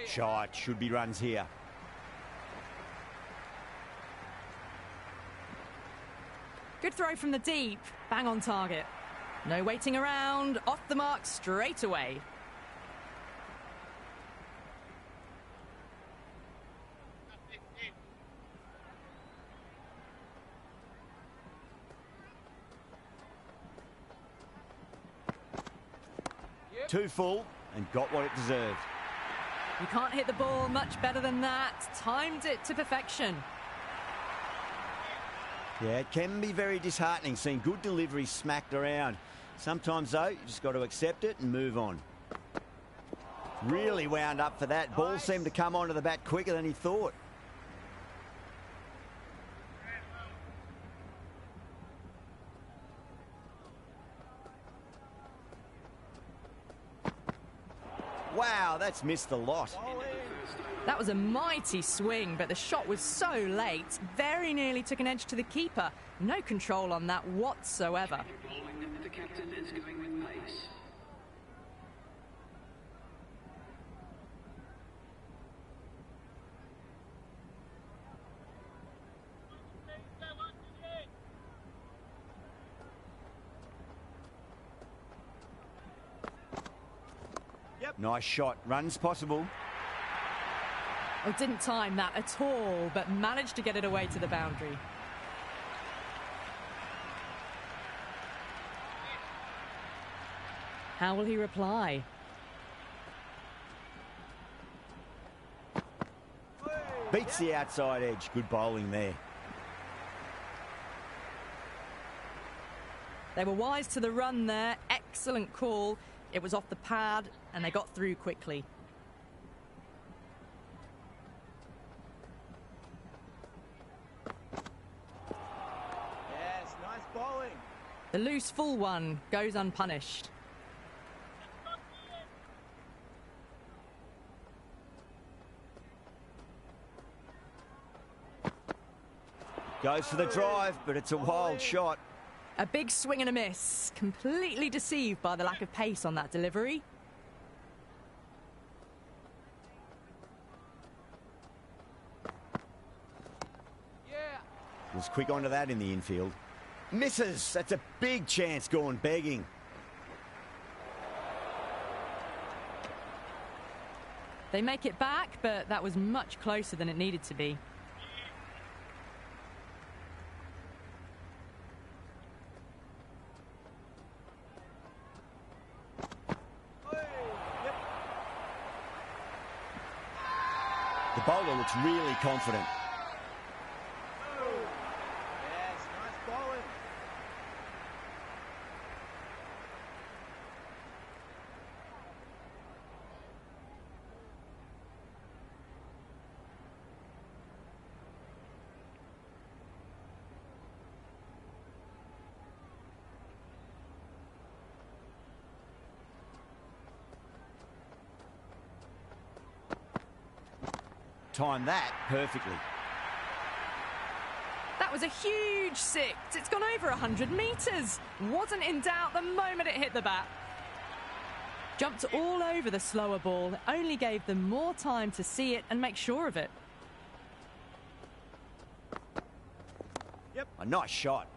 Shot, should be runs here. Good throw from the deep, bang on target. No waiting around, off the mark straight away. Too full and got what it deserved. You can't hit the ball much better than that. Timed it to perfection. Yeah, it can be very disheartening seeing good delivery smacked around. Sometimes, though, you just got to accept it and move on. Really wound up for that. Ball seemed to come onto the bat quicker than he thought. Wow, that's missed a lot. That was a mighty swing, but the shot was so late. Very nearly took an edge to the keeper. No control on that whatsoever. The captain is going with pace. Nice shot. Runs possible. Oh, didn't time that at all, but managed to get it away to the boundary. How will he reply? Beats the outside edge. Good bowling there. They were wise to the run there. Excellent call. It was off the pad and they got through quickly. Yes, nice bowling. The loose full one goes unpunished. Goes for the drive, but it's a wild shot. A big swing and a miss. Completely deceived by the lack of pace on that delivery. Was quick onto that in the infield. Misses. That's a big chance gone begging. They make it back, but that was much closer than it needed to be. The bowler looks really confident. Timed that perfectly. That was a huge six. It's gone over 100 metres. Wasn't in doubt the moment it hit the bat. Jumped all over the slower ball. It only gave them more time to see it and make sure of it. Yep. A nice shot.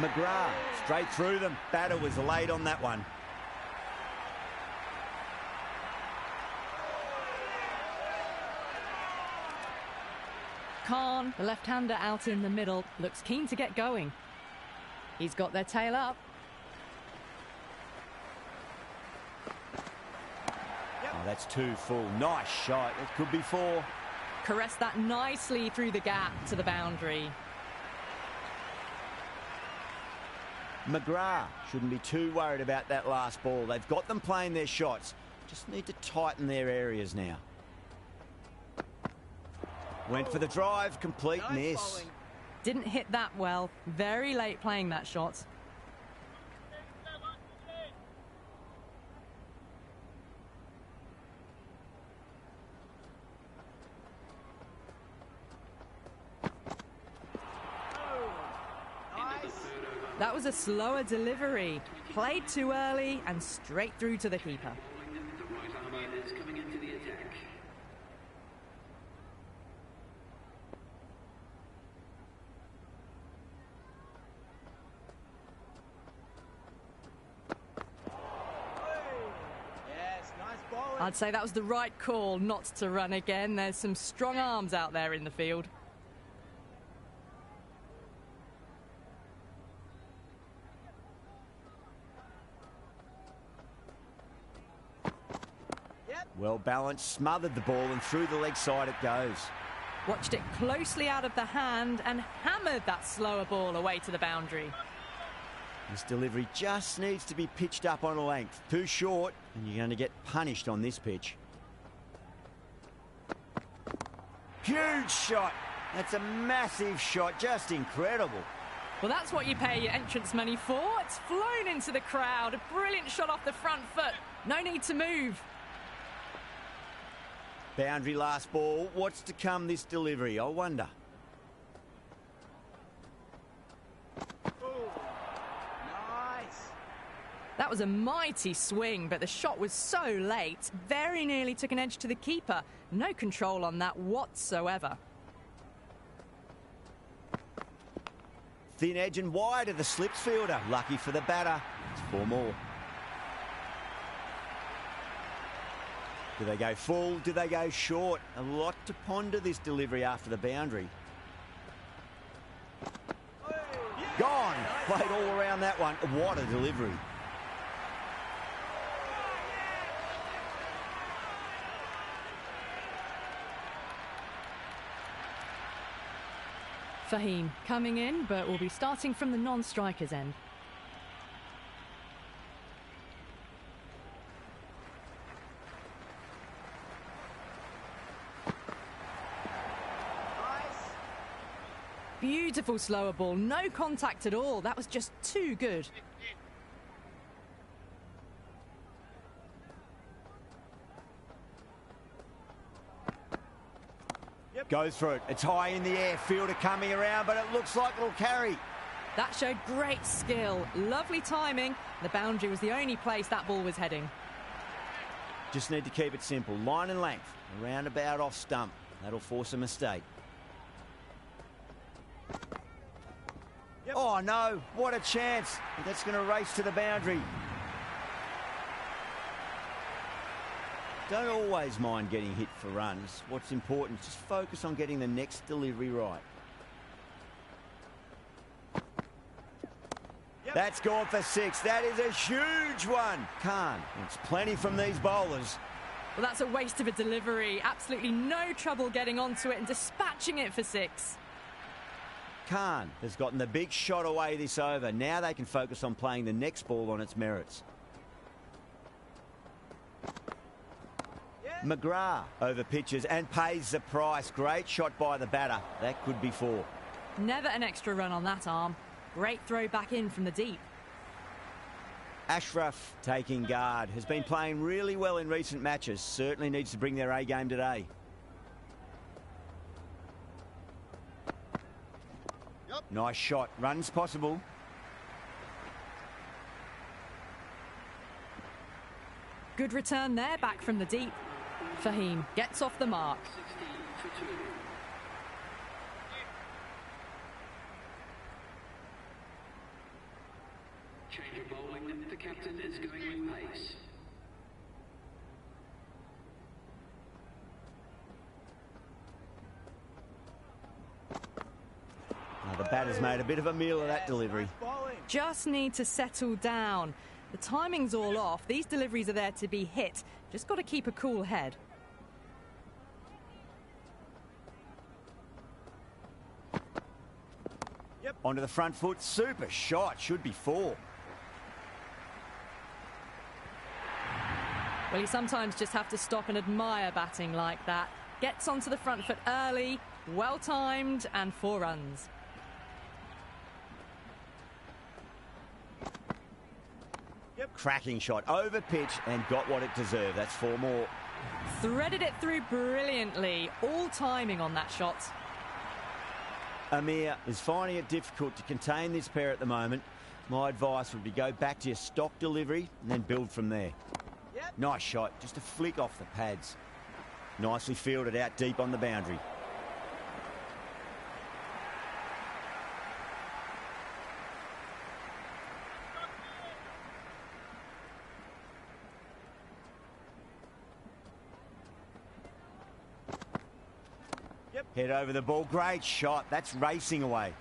McGrath, straight through them. Batter was late on that one. Khan, the left-hander out in the middle, looks keen to get going. He's got their tail up. Oh, that's too full. Nice shot. It could be four. Caressed that nicely through the gap to the boundary. McGrath shouldn't be too worried about that last ball. They've got them playing their shots. Just need to tighten their areas now. Went for the drive, complete miss. Bowling. Didn't hit that well. Very late playing that shot. That was a slower delivery. Played too early and straight through to the keeper. The right armour is coming into the attack. I'd say that was the right call not to run again. There's some strong arms out there in the field. Well balanced, smothered the ball and through the leg side it goes. Watched it closely out of the hand and hammered that slower ball away to the boundary. This delivery just needs to be pitched up on a length. Too short, and you're going to get punished on this pitch. Huge shot. That's a massive shot, just incredible. Well, that's what you pay your entrance money for. It's flown into the crowd. A brilliant shot off the front foot. No need to move. Boundary last ball. What's to come this delivery, I wonder. That was a mighty swing, but the shot was so late. Very nearly took an edge to the keeper. No control on that whatsoever. Thin edge and wide of the slips fielder. Lucky for the batter. It's 4 more. Do they go full? Do they go short? A lot to ponder this delivery after the boundary. Gone. Played all around that one. What a delivery. Fahim coming in, but will be starting from the non-striker's end. Beautiful slower ball, no contact at all. That was just too good. Goes for it. It's high in the air. Fielder coming around, but it looks like it'll carry. That showed great skill. Lovely timing. The boundary was the only place that ball was heading. Just need to keep it simple. Line and length. Around about off stump. That'll force a mistake. Oh, no. What a chance. That's going to race to the boundary. Don't always mind getting hit for runs. What's important is just focus on getting the next delivery right. That's gone for 6. That is a huge one. Khan wants plenty from these bowlers. Well, that's a waste of a delivery. Absolutely no trouble getting onto it and dispatching it for 6. Khan has gotten the big shot away this over. Now they can focus on playing the next ball on its merits. McGrath over pitches and pays the price. Great shot by the batter. That could be 4. Never an extra run on that arm. Great throw back in from the deep. Ashraf taking guard. Has been playing really well in recent matches. Certainly needs to bring their A game today. Nice shot. Runs possible. Good return there, back from the deep. Fahim gets off the mark. 16 for 2. Change of bowling. The captain is going with pace. Now the batter's made a bit of a meal of that delivery. Just need to settle down. The timing's all off. These deliveries are there to be hit. Just got to keep a cool head. Onto the front foot. Super shot. Should be 4. Well, you sometimes just have to stop and admire batting like that. Gets onto the front foot early, well timed, and 4 runs. Cracking shot. Over pitch and got what it deserved. That's 4 more. Threaded it through brilliantly. All timing on that shot. Amir is finding it difficult to contain this pair at the moment. My advice would be go back to your stock delivery and then build from there. Yep. Nice shot, just a flick off the pads. Nicely fielded out deep on the boundary. Yep. Head over the ball, great shot. That's racing away.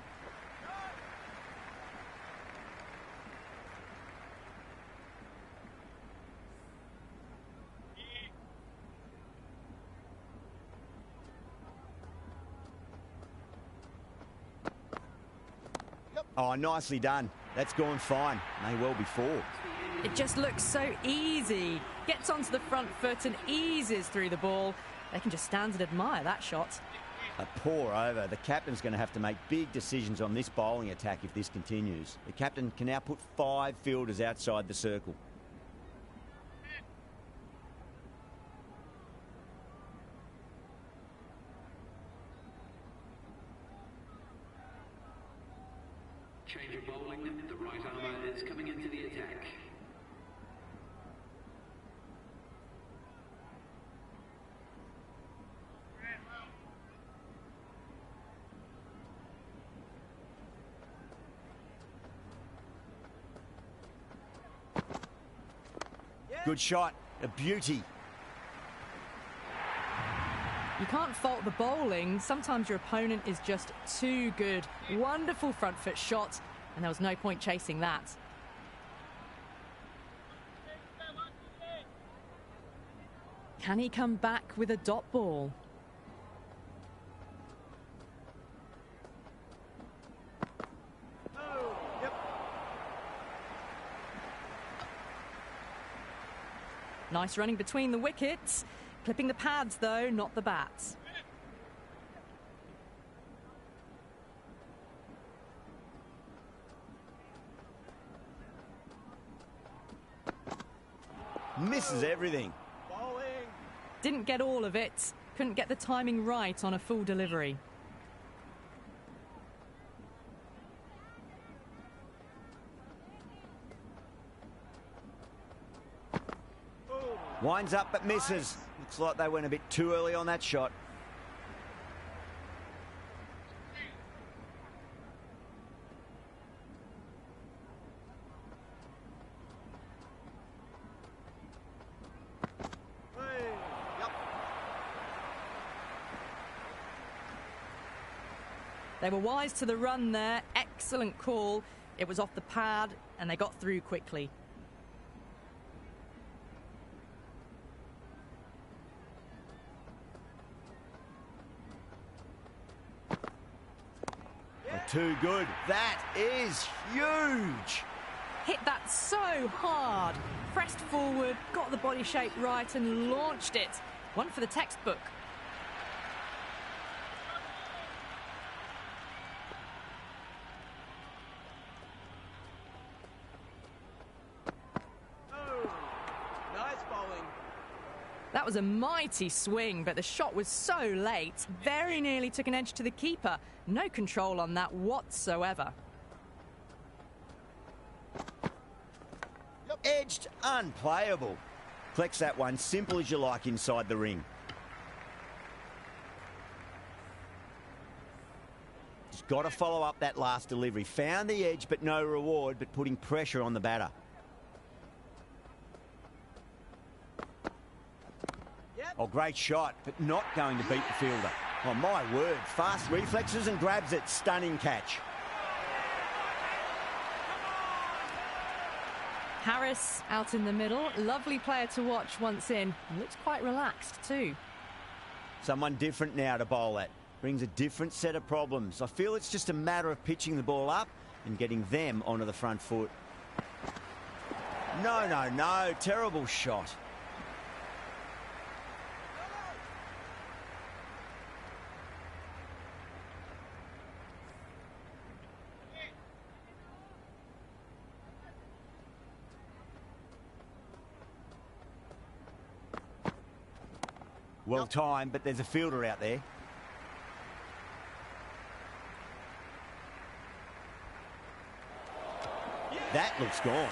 Oh, nicely done. That's gone fine. May well be four. It just looks so easy. Gets onto the front foot and eases through the ball. They can just stand and admire that shot. A poor over. The captain's going to have to make big decisions on this bowling attack if this continues. The captain can now put 5 fielders outside the circle. Change of bowling. The right armour is coming into the attack. Good shot. A beauty. You can't fault the bowling. Sometimes your opponent is just too good. Wonderful front foot shot, and there was no point chasing that. Can he come back with a dot ball? Oh, yep. Nice running between the wickets. Clipping the pads, though, not the bats. Misses everything. Bowling. Didn't get all of it. Couldn't get the timing right on a full delivery. Winds up but misses. Looks like they went a bit too early on that shot. Hey. Yep. They were wise to the run there. Excellent call. It was off the pad, and they got through quickly. Too good. That is huge. Hit that so hard. Pressed forward, got the body shape right and launched it. One for the textbook. Oh, nice bowling. That was a mighty swing, but the shot was so late. Very nearly took an edge to the keeper. No control on that whatsoever. Edged, unplayable. Collects that one, simple as you like inside the ring. Just got to follow up that last delivery. Found the edge, but no reward, but putting pressure on the batter. Yep. Oh, great shot, but not going to beat the fielder. Oh, my word. Fast reflexes and grabs it. Stunning catch. Harris out in the middle. Lovely player to watch once in. Looks quite relaxed too. Someone different now to bowl at. Brings a different set of problems. I feel it's just a matter of pitching the ball up and getting them onto the front foot. No, no, no. Terrible shot. Well timed, but there's a fielder out there. Yep. That looks gone.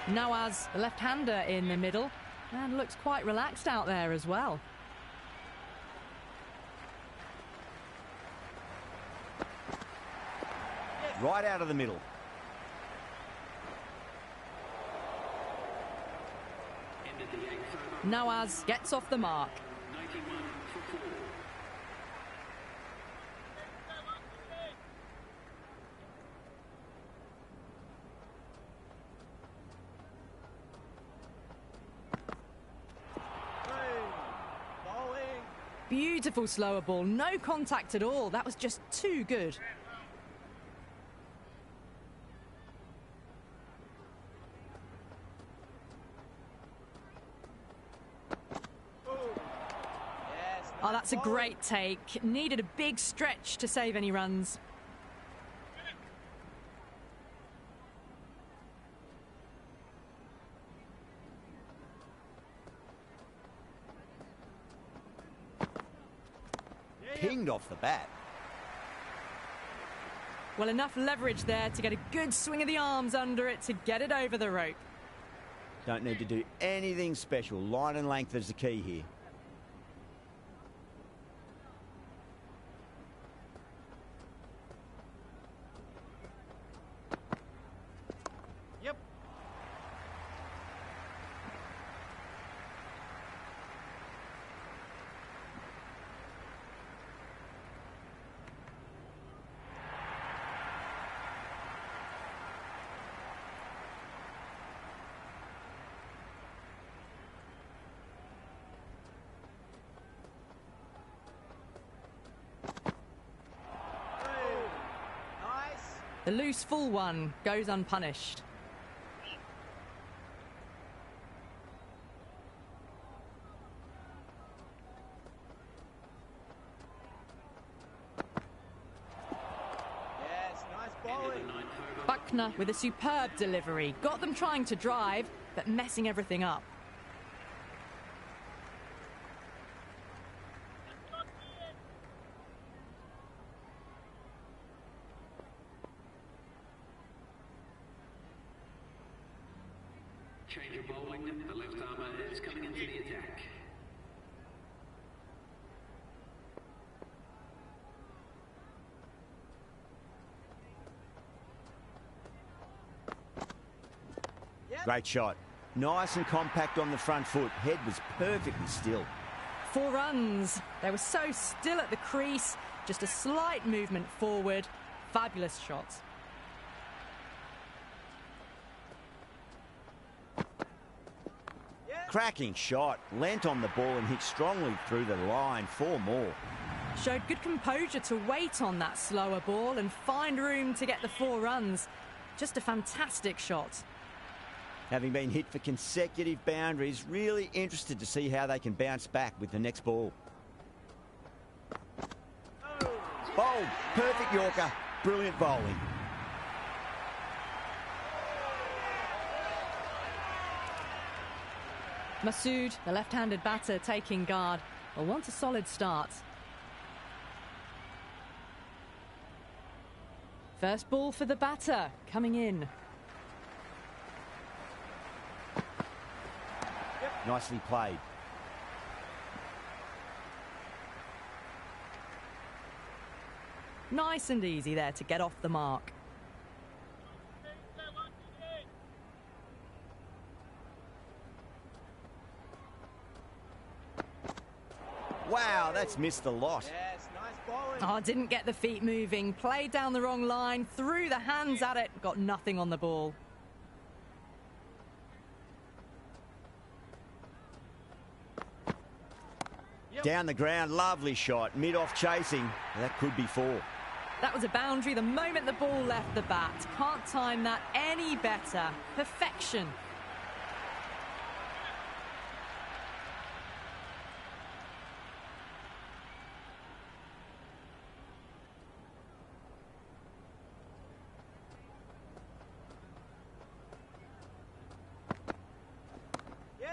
Nawaz, the left-hander in the middle, and looks quite relaxed out there as well. Right out of the middle. Ended the eighth over. Nawaz gets off the mark. 91 for 4. Bowling. Beautiful slower ball, no contact at all. That was just too good. Yes, Oh, nice that's a bowling. great take. Needed a big stretch to save any runs. Pinged off the bat. Well, enough leverage there to get a good swing of the arms under it to get it over the rope. Don't need to do anything special. Line and length is the key here. Yep. Nice. The loose full one goes unpunished. Yes, nice Ended bowling. the ninth over. Buckner with a superb delivery. Got them trying to drive, but messing everything up. Change of bowling. The left armour is coming into the attack. Yep. Great shot. Nice and compact on the front foot. Head was perfectly still. 4 runs. They were so still at the crease. Just a slight movement forward. Fabulous shots. Yep. Cracking shot. Leant on the ball and hit strongly through the line. 4 more. Showed good composure to wait on that slower ball and find room to get the 4 runs. Just a fantastic shot. Having been hit for consecutive boundaries, really interested to see how they can bounce back with the next ball. Bowled. Perfect Yorker. Brilliant bowling. Masood, the left-handed batter, taking guard. Will want a solid start. First ball for the batter, coming in. Nicely played. Nice and easy there to get off the mark. Wow, that's missed a lot. Yes, nice bowling. Oh, didn't get the feet moving. Played down the wrong line, threw the hands at it, got nothing on the ball. Down the ground, lovely shot. Mid-off chasing. That could be 4. That was a boundary the moment the ball left the bat. Can't time that any better. Perfection.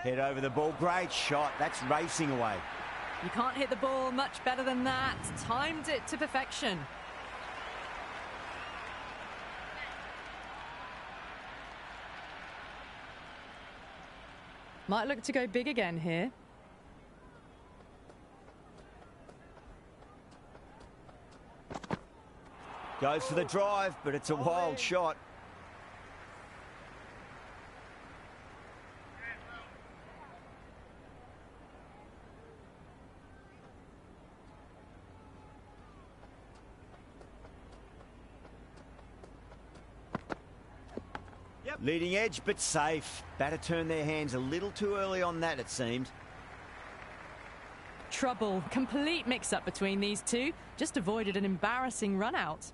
Head over the ball. Great shot. That's racing away. You can't hit the ball much better than that. Timed it to perfection. Might look to go big again here. Goes for the drive, but it's a wild shot. Leading edge, but safe. Batter turned their hands a little too early on that, it seemed. Trouble. Complete mix-up between these two. Just avoided an embarrassing run-out.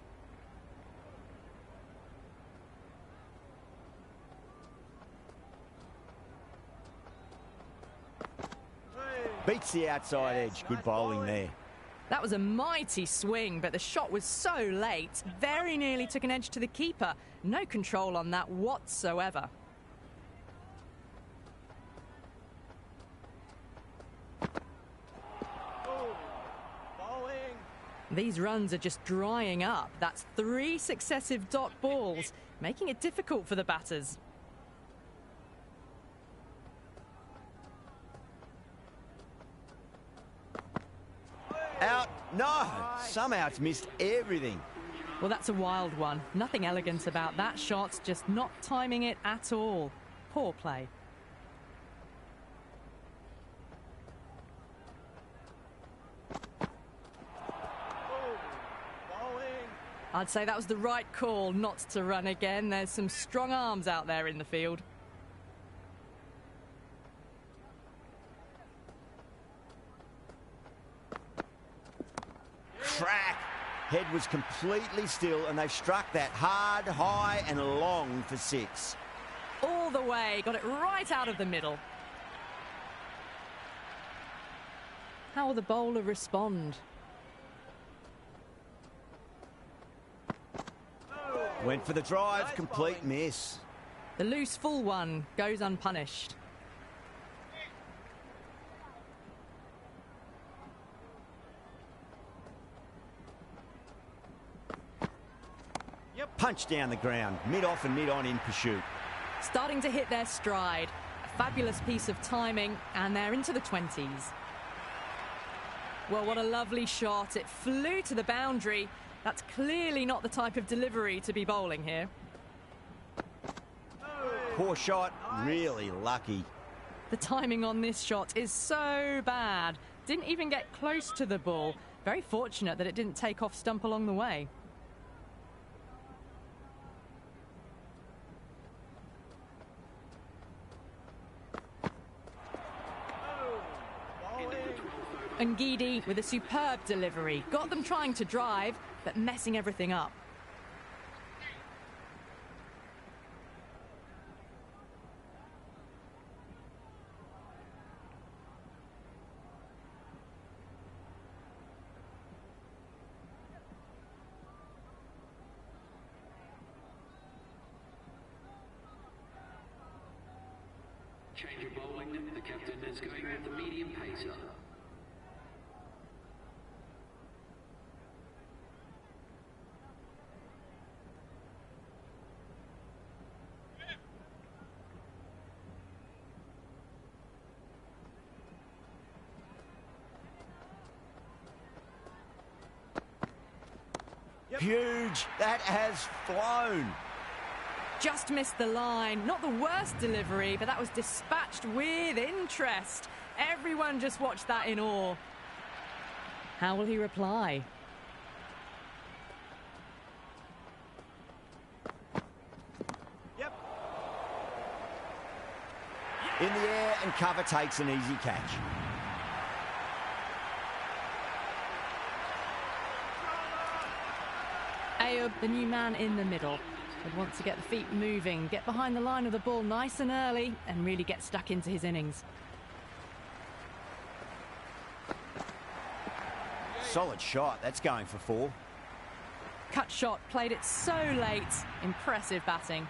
Beats the outside edge. Good bowling there. That was a mighty swing, but the shot was so late. Very nearly took an edge to the keeper. No control on that whatsoever. These runs are just drying up. That's 3 successive dot balls, making it difficult for the batters. Out. No. Somehow it's missed everything. Well, that's a wild one. Nothing elegant about that shot, just not timing it at all. Poor play. I'd say that was the right call not to run again. There's some strong arms out there in the field. Crack. Head was completely still and they struck that hard, high and long for 6. All the way, got it right out of the middle. How will the bowler respond? Went for the drive, complete miss. The loose full one goes unpunished. Punch down the ground, mid-off and mid-on in pursuit. Starting to hit their stride. A fabulous piece of timing, and they're into the 20s. Well, what a lovely shot. It flew to the boundary. That's clearly not the type of delivery to be bowling here. Poor shot, really lucky. The timing on this shot is so bad. Didn't even get close to the ball. Very fortunate that it didn't take off stump along the way. Ngidi with a superb delivery. Got them trying to drive, but messing everything up. Change of bowling. The captain is going with the medium pacer. Huge. That has flown. Just missed the line. Not the worst delivery, but that was dispatched with interest. Everyone just watched that in awe. How will he reply? Yep. In the air and cover takes an easy catch. Ayub, the new man in the middle, would want to get the feet moving, get behind the line of the ball nice and early, and really get stuck into his innings. Solid shot. That's going for 4. Cut shot, played it so late. Impressive batting.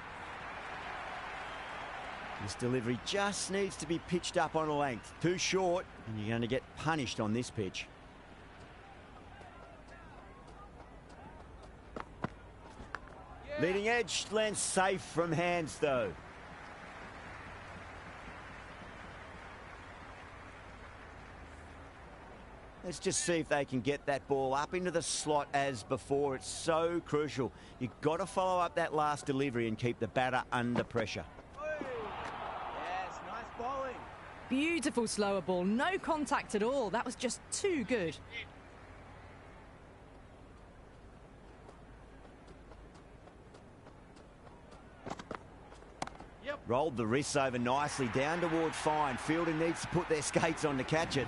This delivery just needs to be pitched up on a length. Too short, and you're going to get punished on this pitch. Leading edge lands safe from hands, though. Let's just see if they can get that ball up into the slot as before. It's so crucial. You've got to follow up that last delivery and keep the batter under pressure. Yes, nice bowling. Beautiful slower ball, no contact at all. That was just too good. Yep. Rolled the wrists over nicely down towards fine. Fielder needs to put their skates on to catch it.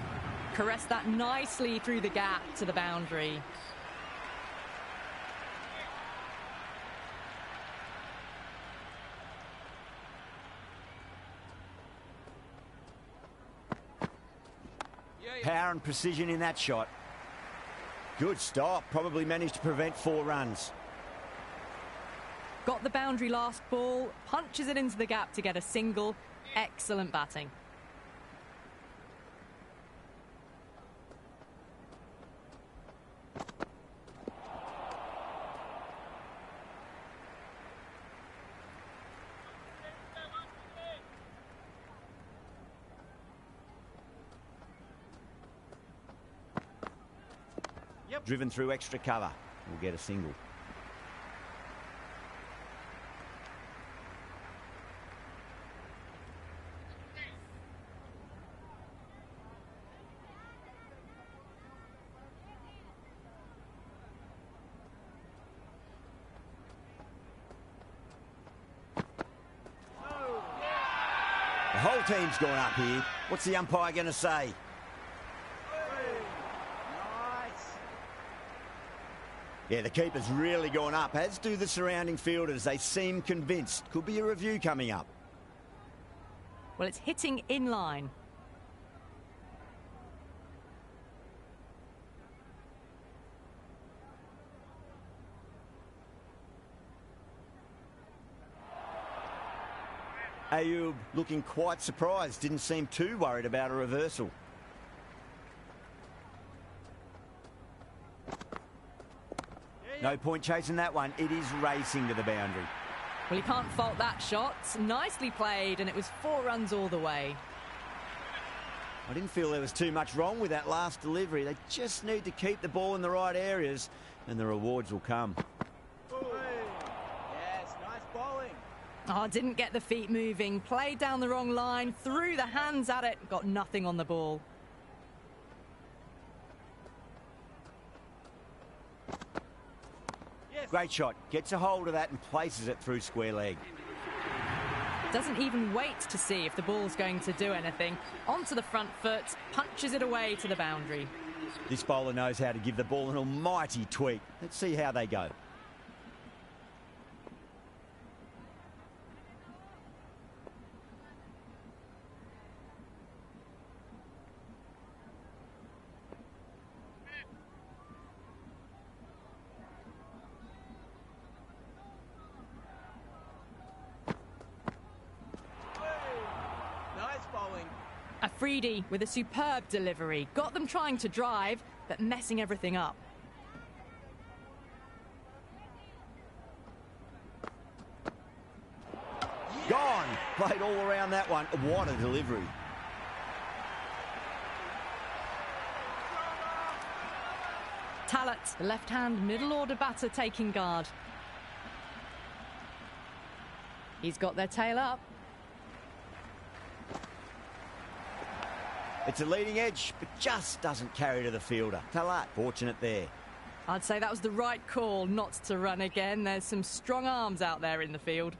Caressed that nicely through the gap to the boundary. Power and precision in that shot. Good stop. Probably managed to prevent 4 runs. Got the boundary last ball, punches it into the gap to get a single. Excellent batting. Yep. Driven through extra cover. We'll get a single. The whole team's gone up here. What's the umpire going to say? Nice. Yeah, the keeper's really gone up, as do the surrounding fielders. They seem convinced. Could be a review coming up. Well, it's hitting in line. Ayub looking quite surprised. Didn't seem too worried about a reversal. No point chasing that one. It is racing to the boundary. Well, you can't fault that shot. Nicely played, and it was 4 runs all the way. I didn't feel there was too much wrong with that last delivery. They just need to keep the ball in the right areas, and the rewards will come. Yes, nice bowling. Oh, didn't get the feet moving. Played down the wrong line, threw the hands at it, got nothing on the ball. Yes. Great shot. Gets a hold of that and places it through square leg. Doesn't even wait to see if the ball's going to do anything. Onto the front foot, punches it away to the boundary. This bowler knows how to give the ball an almighty tweak. Let's see how they go. Nice bowling. Afridi with a superb delivery. Got them trying to drive, but messing everything up. Gone. Played all around that one. What a delivery. Talat, the left-hand middle-order batter, taking guard. He's got their tail up. It's a leading edge, but just doesn't carry to the fielder. Talat, fortunate there. I'd say that was the right call not to run again. There's some strong arms out there in the field.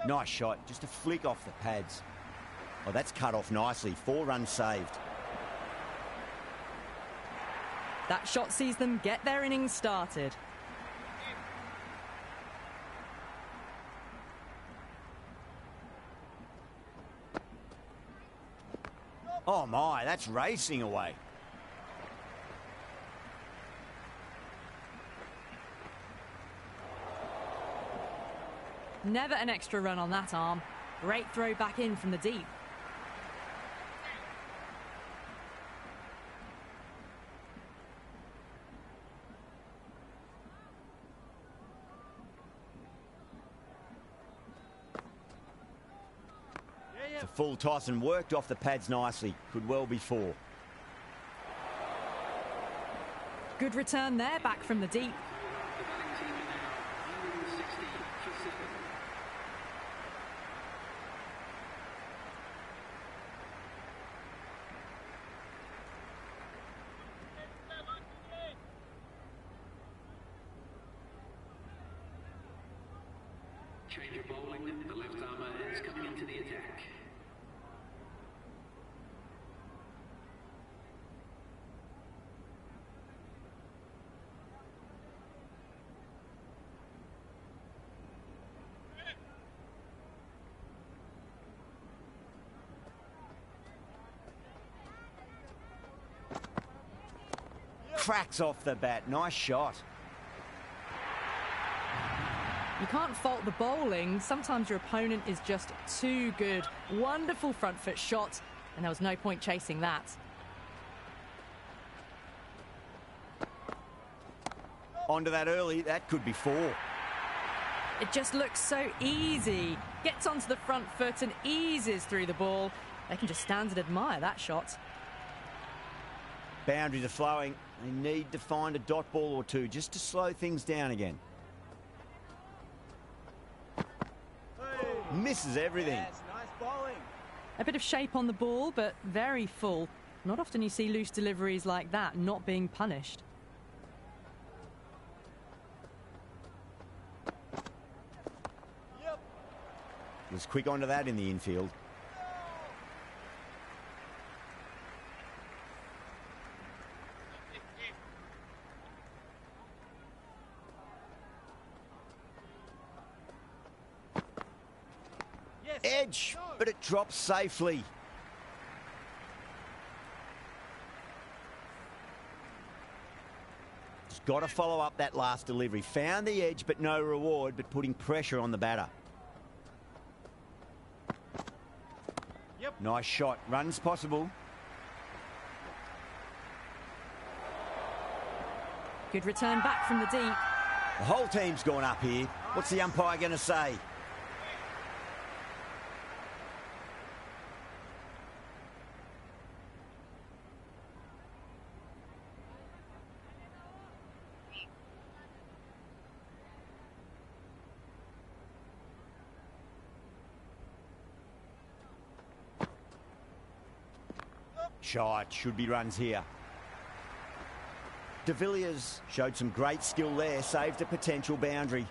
Nice shot, just a flick off the pads. Oh, that's cut off nicely. 4 runs saved. That shot sees them get their innings started. Oh my, that's racing away. Never an extra run on that arm. Great throw back in from the deep. It's a full toss and worked off the pads nicely. Could well be 4. Good return there, back from the deep. The batting team are now 160 for 7. Change of bowling. The left armour is coming into the attack. Cracks off the bat. Nice shot. You can't fault the bowling. Sometimes your opponent is just too good. Wonderful front foot shot, and there was no point chasing that. Onto that early. That could be 4. It just looks so easy. Gets onto the front foot and eases through the ball. They can just stand and admire that shot. Boundaries are flowing. They need to find a dot ball or two just to slow things down again. Misses everything. Yes, nice bowling. A bit of shape on the ball, but very full. Not often you see loose deliveries like that not being punished. Yep. Was quick onto that in the infield. Yes. Edge, but it drops safely. Just got to follow up that last delivery. Found the edge, but no reward, but putting pressure on the batter. Yep. Nice shot. Runs possible. Good return back from the deep. The whole team's gone up here. What's the umpire going to say? Shot. Should be runs here. De Villiers showed some great skill there. Saved a potential boundary.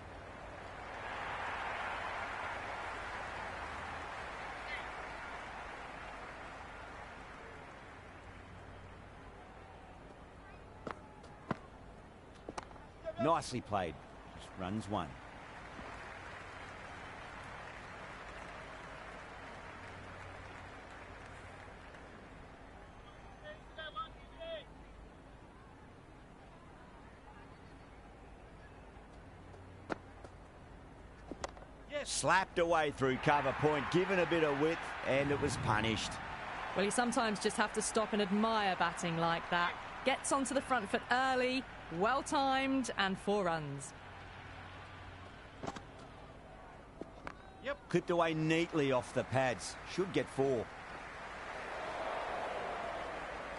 Nicely played. Just runs 1. Slapped away through cover point, given a bit of width, and it was punished. Well, you sometimes just have to stop and admire batting like that. Gets onto the front foot early, well timed, and 4 runs. Yep. Clipped away neatly off the pads. Should get 4.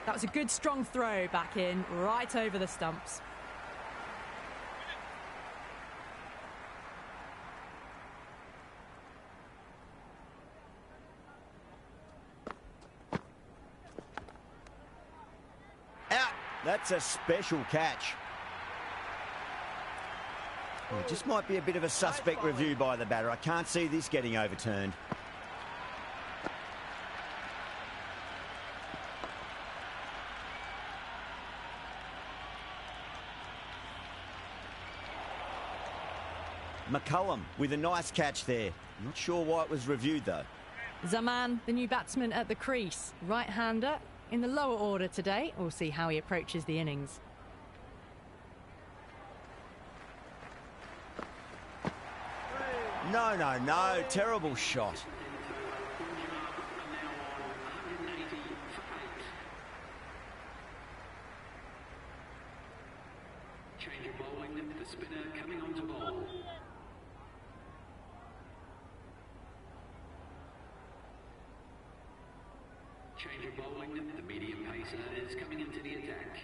That was a good strong throw back in, right over the stumps. Out. That's a special catch. Well, it just might be a bit of a suspect review by the batter. I can't see this getting overturned. McCullum with a nice catch there. Not sure why it was reviewed though. Zaman, the new batsman at the crease. Right-hander in the lower order today. We'll see how he approaches the innings. No, no, no. Terrible shot. Change of bowling, the spinner coming on to bowl. Change of bowling, the medium pacer is coming into the attack.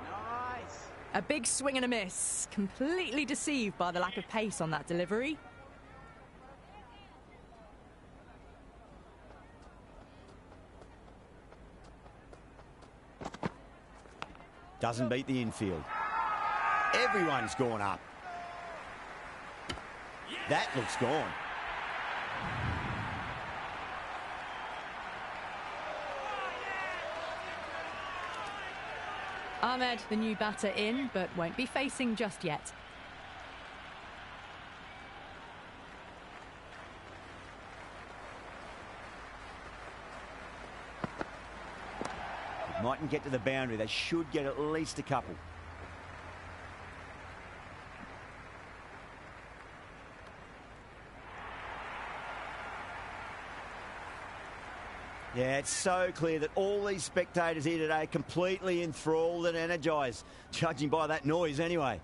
Nice. A big swing and a miss. Completely deceived by the lack of pace on that delivery. Doesn't beat the infield. Everyone's gone up. That looks gone. Ahmed, the new batter, in, but won't be facing just yet. Mightn't get to the boundary. They should get at least a couple. Yeah, it's so clear that all these spectators here today are completely enthralled and energised, judging by that noise anyway.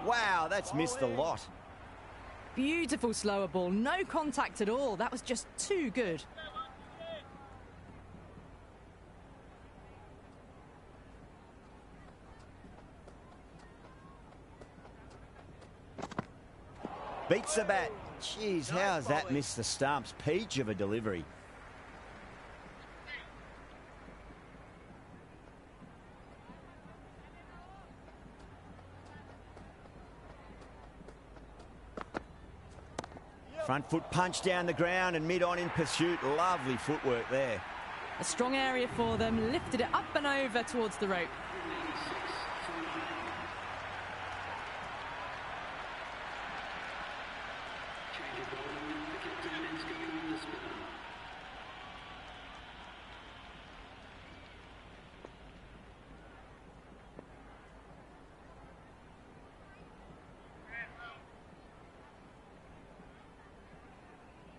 Wow, that's missed a lot. Beautiful slower ball, no contact at all. That was just too good. Beats the bat. Jeez, how has that missed the stumps? Peach of a delivery. Front foot punch down the ground and mid-on in pursuit. Lovely footwork there. A strong area for them, lifted it up and over towards the rope.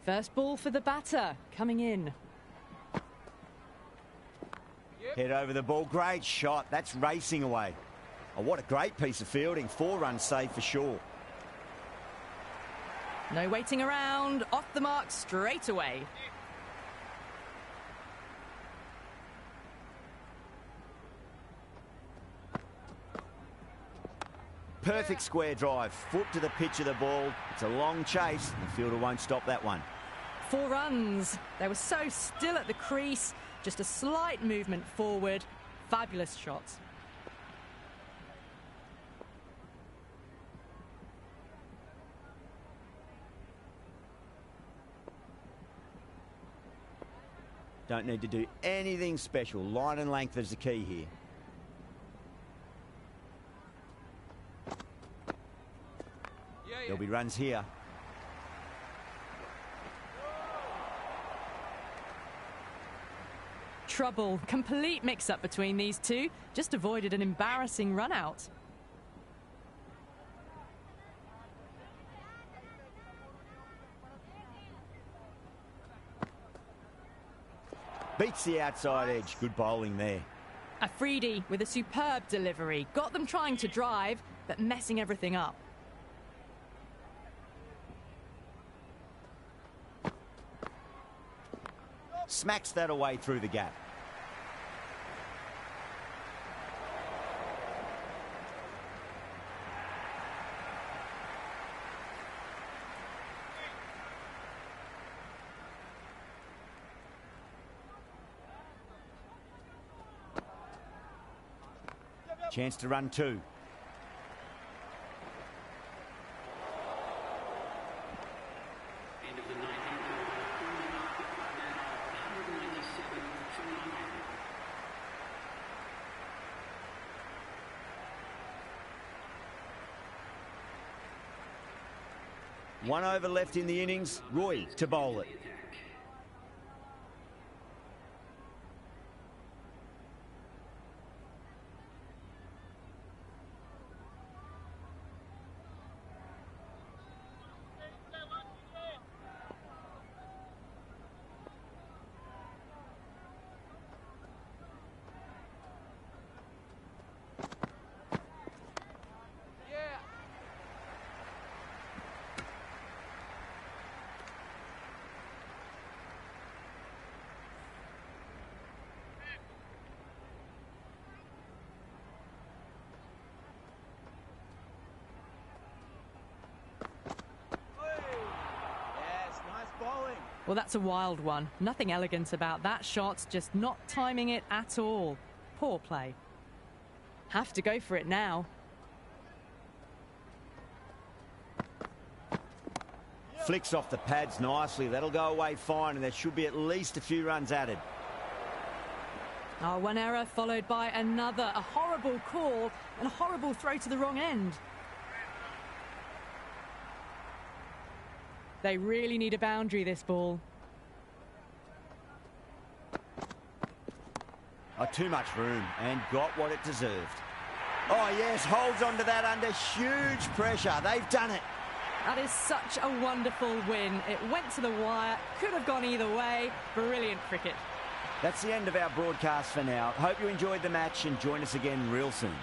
First ball for the batter, coming in. Head over the ball, great shot. That's racing away. Oh, what a great piece of fielding. 4 runs saved for sure. No waiting around, off the mark straight away. Perfect square drive, foot to the pitch of the ball. It's a long chase. The fielder won't stop that one. 4 runs. They were so still at the crease. Just a slight movement forward. Fabulous shot. Don't need to do anything special. Line and length is the key here. There'll be runs here. Trouble. Complete mix-up between these two. Just avoided an embarrassing run-out. Beats the outside edge. Good bowling there. Afridi with a superb delivery. Got them trying to drive, but messing everything up. Smacks that away through the gap. Chance to run two. End of the 19th over. Now 197 from 9. One over left in the innings. Roy to bowl it. Yes, nice bowling. Well, that's a wild one. Nothing elegant about that shot, just not timing it at all. Poor play. Have to go for it now. Flicks off the pads nicely. That'll go away fine, and there should be at least a few runs added. Oh, one error followed by another. A horrible call and a horrible throw to the wrong end. They really need a boundary, this ball. Oh, too much room, and got what it deserved. Oh, yes, holds on to that under huge pressure. They've done it. That is such a wonderful win. It went to the wire, could have gone either way. Brilliant cricket. That's the end of our broadcast for now. Hope you enjoyed the match and join us again real soon.